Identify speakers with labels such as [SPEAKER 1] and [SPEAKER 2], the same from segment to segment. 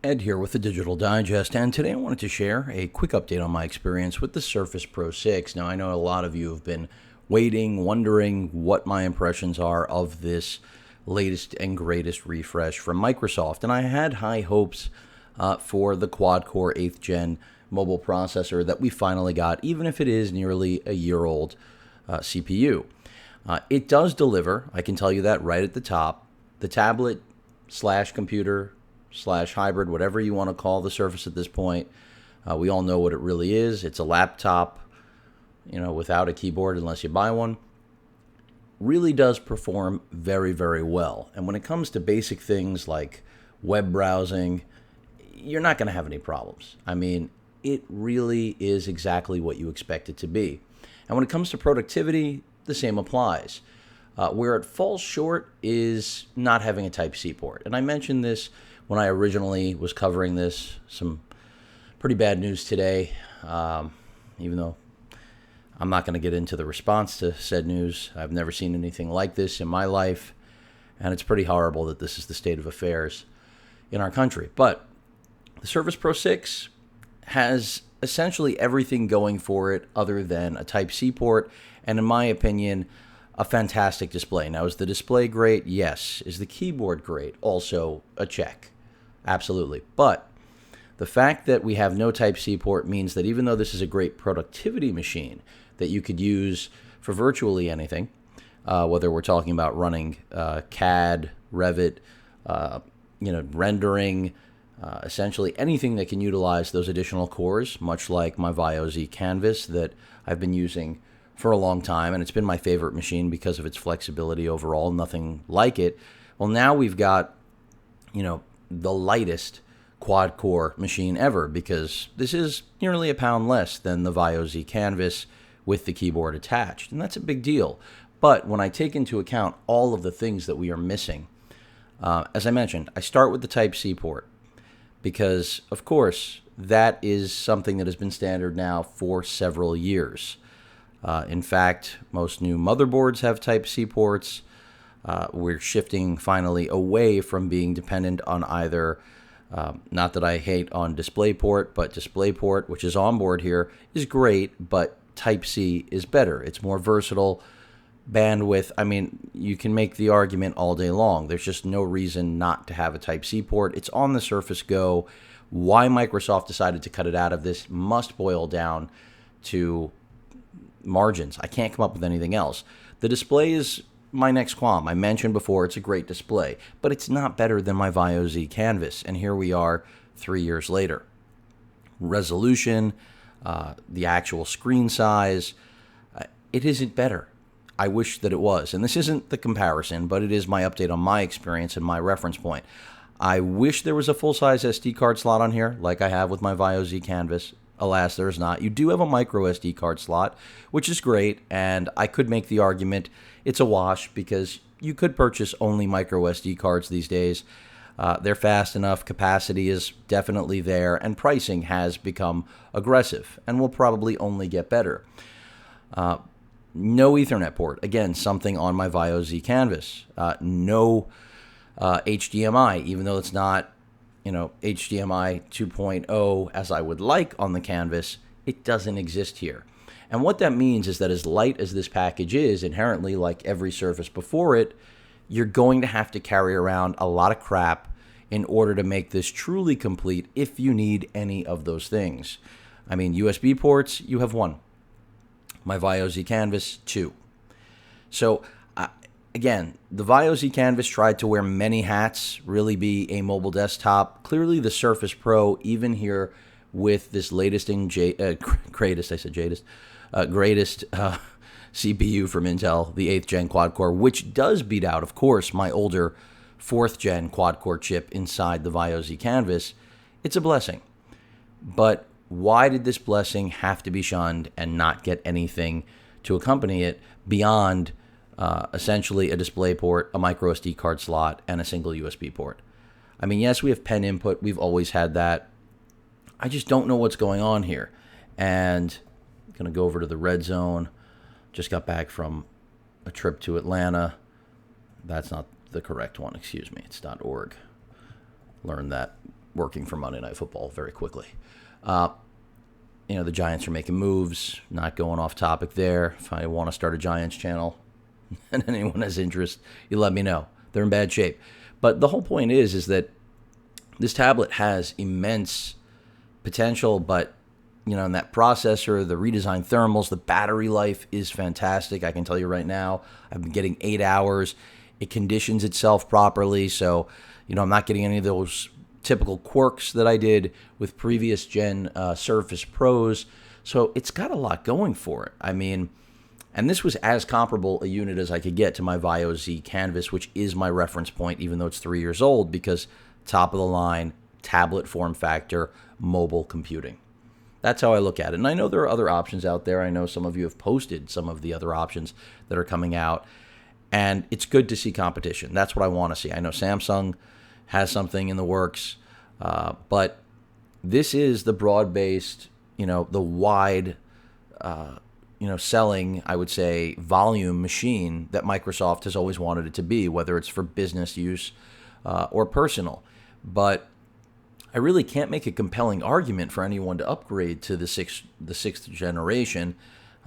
[SPEAKER 1] Ed here with the Digital Digest, and today I wanted to share a quick update on my experience with the Surface Pro 6. Now, I know a lot of you have been waiting, wondering what my impressions are of this latest and greatest refresh from Microsoft, and I had high hopes for the quad-core 8th gen mobile processor that we finally got, even if it is nearly a year old CPU. It does deliver, I can tell you that right at the top, the tablet slash computer slash hybrid, whatever you want to call the Surface at this point. We all know what it really is. It's a laptop, without a keyboard unless you buy one. Really does perform very, very well. And when it comes to basic things like web browsing, you're not going to have any problems. I mean, it really is exactly what you expect it to be. And when it comes to productivity, the same applies. Where it falls short is not having a Type-C port. And I mentioned this when I originally was covering this. Some pretty bad news today, even though I'm not going to get into the response to said news. I've never seen anything like this in my life, and it's pretty horrible that this is the state of affairs in our country. But the Surface Pro 6 has essentially everything going for it other than a Type-C port, and in my opinion, a fantastic display. Now, is the display great? Yes. Is the keyboard great? Also a check. Absolutely. But the fact that we have no Type-C port means that even though this is a great productivity machine that you could use for virtually anything, whether we're talking about running CAD, Revit, rendering, essentially anything that can utilize those additional cores, much like my Vaio Z Canvas that I've been using for a long time, and it's been my favorite machine because of its flexibility overall, nothing like it. Well, now we've got, the lightest quad-core machine ever, because this is nearly a pound less than the Vaio Z Canvas with the keyboard attached, and that's a big deal. But when I take into account all of the things that we are missing, as I mentioned, I start with the Type-C port, because, of course, that is something that has been standard now for several years. In fact, most new motherboards have Type-C ports. We're shifting finally away from being dependent on either, not that I hate on DisplayPort, but DisplayPort, which is on board here, is great, but Type-C is better. It's more versatile. Bandwidth, I mean, you can make the argument all day long. There's just no reason not to have a Type-C port. It's on the Surface Go. Why Microsoft decided to cut it out of this must boil down to margins. I can't come up with anything else. The display is my next qualm. I mentioned before it's a great display, but it's not better than my Vaio Z Canvas, and here we are 3 years later. Resolution, the actual screen size, it isn't better. I wish that it was, and this isn't the comparison, but it is my update on my experience and my reference point. I wish there was a full-size SD card slot on here, like I have with my Vaio Z Canvas. Alas, there's not. You do have a micro SD card slot, which is great, and I could make the argument it's a wash because you could purchase only micro SD cards these days. They're fast enough, capacity is definitely there, and pricing has become aggressive and will probably only get better. No Ethernet port, again, something on my Vaio Z Canvas. No HDMI, even though it's not HDMI 2.0 as I would like on the Canvas, it doesn't exist here. And what that means is that as light as this package is, inherently like every Surface before it, you're going to have to carry around a lot of crap in order to make this truly complete if you need any of those things. I mean, USB ports, you have one. My Vaio Z Canvas, 2. So again, the Vaio Z Canvas tried to wear many hats, really be a mobile desktop. Clearly, the Surface Pro, even here with this latest and greatest CPU from Intel, the 8th gen quad-core, which does beat out, of course, my older 4th gen quad-core chip inside the Vaio Z Canvas. It's a blessing. But why did this blessing have to be shunned and not get anything to accompany it beyond essentially a display port, a micro SD card slot, and a single USB port? I mean, yes, we have pen input. We've always had that. I just don't know what's going on here. And I'm going to go over to the red zone. Just got back from a trip to Atlanta. That's not the correct one, excuse me. It's .org. Learned that working for Monday Night Football very quickly. The Giants are making moves, not going off topic there. If I want to start a Giants channel and anyone has interest, you let me know. They're in bad shape. But the whole point is that this tablet has immense potential, but in that processor, the redesigned thermals, the battery life is fantastic. I can tell you right now, I've been getting 8 hours. It conditions itself properly, so I'm not getting any of those typical quirks that I did with previous gen Surface Pros. So it's got a lot going for it. And this was as comparable a unit as I could get to my Vaio Z Canvas, which is my reference point, even though it's 3 years old, because top of the line, tablet form factor, mobile computing. That's how I look at it. And I know there are other options out there. I know some of you have posted some of the other options that are coming out. And it's good to see competition. That's what I want to see. I know Samsung has something in the works. But this is the broad-based, the wide, selling, I would say, volume machine that Microsoft has always wanted it to be, whether it's for business use or personal. But I really can't make a compelling argument for anyone to upgrade to the sixth generation.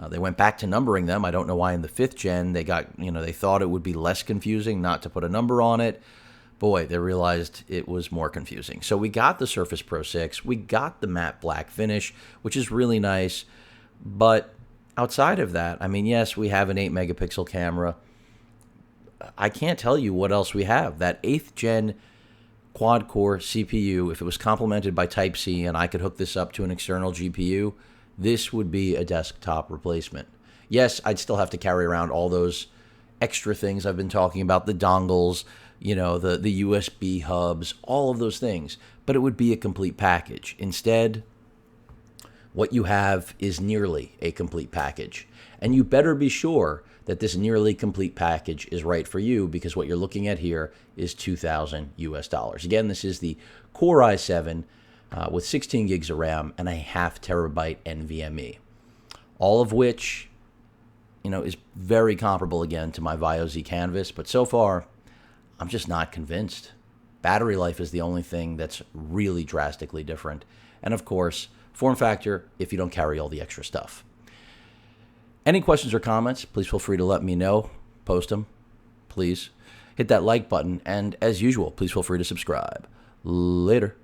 [SPEAKER 1] They went back to numbering them. I don't know why in the 5th gen they got, they thought it would be less confusing not to put a number on it. Boy, they realized it was more confusing. So we got the Surface Pro 6. We got the matte black finish, which is really nice. But outside of that, yes, we have an 8 megapixel camera. I can't tell you what else we have. That 8th gen quad-core CPU, if it was complemented by Type-C and I could hook this up to an external GPU, this would be a desktop replacement. Yes, I'd still have to carry around all those extra things I've been talking about, the dongles, the USB hubs, all of those things, but it would be a complete package. Instead, what you have is nearly a complete package. And you better be sure that this nearly complete package is right for you, because what you're looking at here is $2,000 US. Again, this is the Core i7 with 16 gigs of RAM and a 0.5 terabyte NVMe, all of which, is very comparable again to my Vaio Z Canvas. But so far, I'm just not convinced. Battery life is the only thing that's really drastically different. And of course, form factor if you don't carry all the extra stuff. Any questions or comments, please feel free to let me know. Post them, please. Hit that like button. And as usual, please feel free to subscribe. Later.